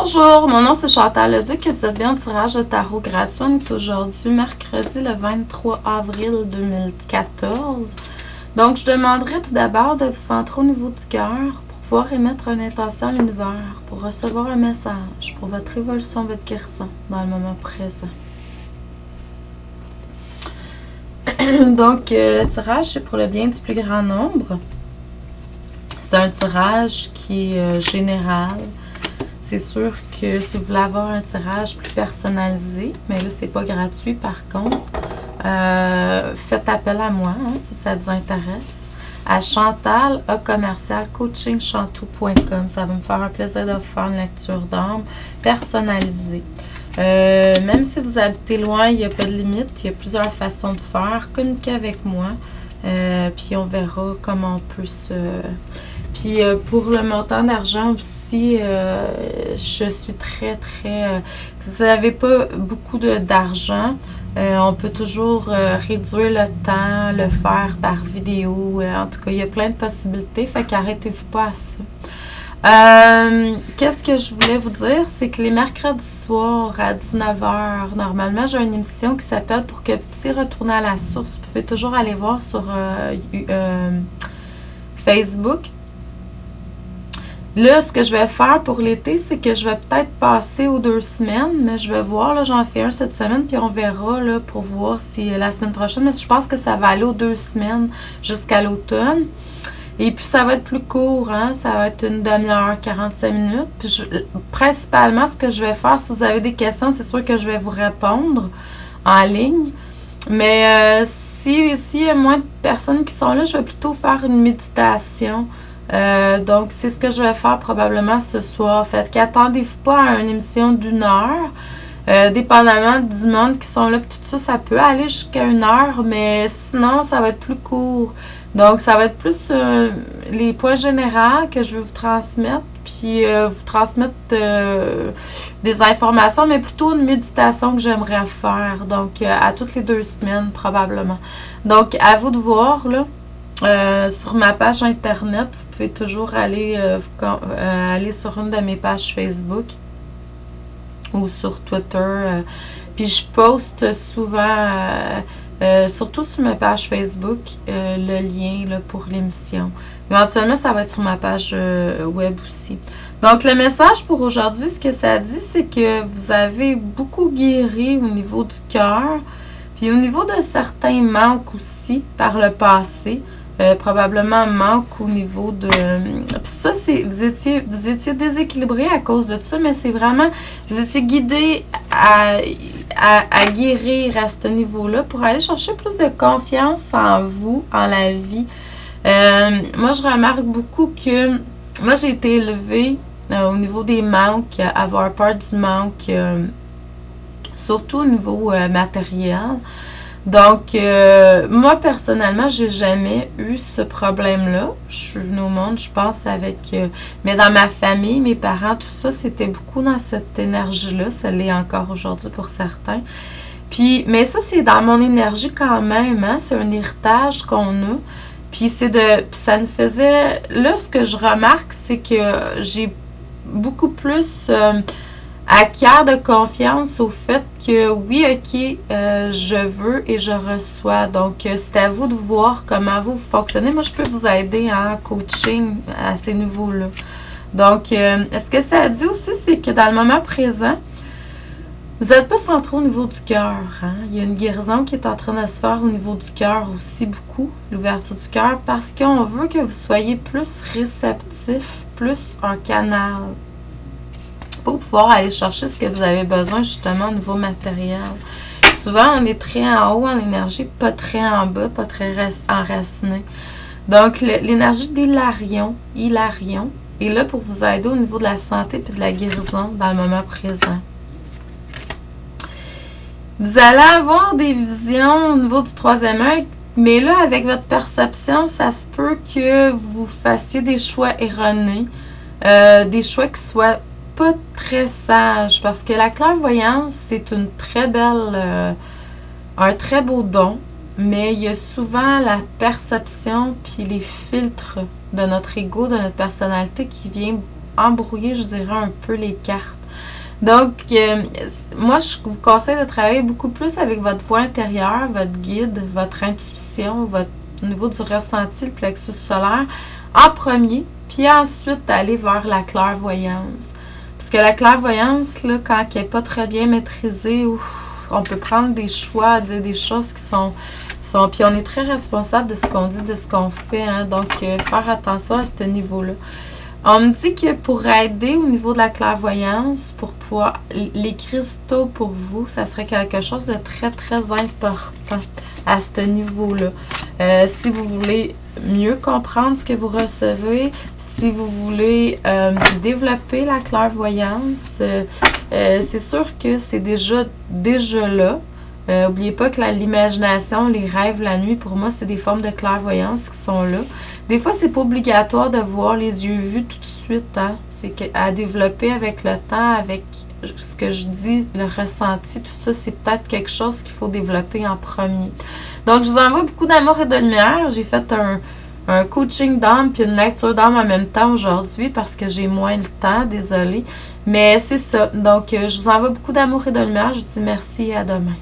Bonjour, mon nom c'est Chantal Leduc et vous êtes bien au tirage de tarot gratuit. On est aujourd'hui mercredi le 23 avril 2014. Donc je demanderai tout d'abord de vous centrer au niveau du cœur pour pouvoir émettre une intention à l'univers, pour recevoir un message pour votre évolution, votre guérison dans le moment présent. Donc le tirage c'est pour le bien du plus grand nombre. C'est un tirage qui est général. C'est sûr que si vous voulez avoir un tirage plus personnalisé, mais là, c'est pas gratuit par contre, faites appel à moi si ça vous intéresse. À chantal@coachingshantou.com. Ça va me faire un plaisir de vous faire une lecture d'âme personnalisée. Même si vous habitez loin, il n'y a pas de limite. Il y a plusieurs façons de faire. Communiquez avec moi. Puis on verra comment on peut se... Puis pour le montant d'argent aussi, je suis très... si vous n'avez pas beaucoup d'argent, on peut toujours réduire le temps, le faire par vidéo. En tout cas, il y a plein de possibilités, fait qu'arrêtez-vous pas à ça. Qu'est-ce que je voulais vous dire, c'est que les mercredis soirs à 19h, normalement, j'ai une émission qui s'appelle « Pour que vous puissiez retourner à la source ». Vous pouvez toujours aller voir sur Facebook. Là, ce que je vais faire pour l'été, c'est que je vais peut-être passer aux 2 semaines, mais je vais voir, là, j'en fais un cette semaine, puis on verra, là, pour voir si la semaine prochaine, mais je pense que ça va aller aux 2 semaines jusqu'à l'automne. Et puis, ça va être plus court, hein, ça va être une demi-heure, 45 minutes. Puis, principalement, ce que je vais faire, si vous avez des questions, c'est sûr que je vais vous répondre en ligne. Mais s'il y a moins de personnes qui sont là, je vais plutôt faire une méditation. Donc, c'est ce que je vais faire probablement ce soir. Fait qu'attendez-vous pas à une émission d'1 heure. Dépendamment du monde qui sont là, tout ça, ça peut aller jusqu'à 1 heure, mais sinon, ça va être plus court. Donc, ça va être plus les points généraux que je vais vous transmettre, puis vous transmettre des informations, mais plutôt une méditation que j'aimerais faire. Donc, à toutes les 2 semaines, probablement. Donc, à vous de voir, là. Sur ma page internet, vous pouvez toujours aller sur une de mes pages Facebook ou sur Twitter. Puis je poste souvent, surtout sur ma page Facebook, le lien là, pour l'émission. Éventuellement, ça va être sur ma page web aussi. Donc, le message pour aujourd'hui, ce que ça dit, c'est que vous avez beaucoup guéri au niveau du cœur, puis au niveau de certains manques aussi par le passé. Probablement manque au niveau de... Puis ça, vous étiez déséquilibré à cause de ça, mais c'est vraiment... Vous étiez guidé à guérir à ce niveau-là pour aller chercher plus de confiance en vous, en la vie. Moi, je remarque beaucoup que... Moi, j'ai été élevée au niveau des manques, avoir peur du manque, surtout au niveau matériel. Donc, moi, personnellement, j'ai jamais eu ce problème-là. Je suis venue au monde, je pense, avec... mais dans ma famille, mes parents, tout ça, c'était beaucoup dans cette énergie-là. Ça l'est encore aujourd'hui pour certains. Puis, mais ça, c'est dans mon énergie quand même, hein. C'est un héritage qu'on a. Puis, ça nous faisait... Là, ce que je remarque, c'est que j'ai beaucoup plus... acquiert de confiance au fait que oui, ok, je veux et je reçois. Donc, c'est à vous de voir comment vous fonctionnez. Moi, je peux vous aider en coaching à ces niveaux-là. Donc, ce que ça dit aussi, c'est que dans le moment présent, vous n'êtes pas centré au niveau du cœur. Hein? Il y a une guérison qui est en train de se faire au niveau du cœur aussi beaucoup, l'ouverture du cœur, parce qu'on veut que vous soyez plus réceptif, plus un canal, pour pouvoir aller chercher ce que vous avez besoin justement au niveau matériel. Souvent, on est très en haut en énergie, pas très en bas, pas très enraciné. Donc, l'énergie d'Hilarion est là pour vous aider au niveau de la santé et de la guérison dans le moment présent. Vous allez avoir des visions au niveau du 3e œil, mais là, avec votre perception, ça se peut que vous fassiez des choix erronés, des choix qui soient pas très sage, parce que la clairvoyance, c'est une très belle, un très beau don, mais il y a souvent la perception puis les filtres de notre ego, de notre personnalité qui vient embrouiller, je dirais, un peu les cartes. Donc, moi, je vous conseille de travailler beaucoup plus avec votre voix intérieure, votre guide, votre intuition, au niveau du ressenti, le plexus solaire, en premier, puis ensuite d'aller vers la clairvoyance. Parce que la clairvoyance, là, quand elle n'est pas très bien maîtrisée, on peut prendre des choix, dire des choses qui sont puis on est très responsable de ce qu'on dit, de ce qu'on fait, hein, donc faire attention à ce niveau-là. On me dit que pour aider au niveau de la clairvoyance, pour pouvoir, les cristaux pour vous, ça serait quelque chose de très, très important à ce niveau-là. Si vous voulez mieux comprendre ce que vous recevez, si vous voulez développer la clairvoyance, c'est sûr que c'est déjà là. N'oubliez pas que l'imagination, les rêves, la nuit, pour moi, c'est des formes de clairvoyance qui sont là. Des fois, c'est pas obligatoire de voir les yeux vus tout de suite. Hein? C'est à développer avec le temps, avec ce que je dis, le ressenti, tout ça, c'est peut-être quelque chose qu'il faut développer en premier. Donc, je vous envoie beaucoup d'amour et de lumière. J'ai fait un coaching d'âme puis une lecture d'âme en même temps aujourd'hui parce que j'ai moins le temps, désolée. Mais c'est ça. Donc, je vous envoie beaucoup d'amour et de lumière. Je vous dis merci et à demain.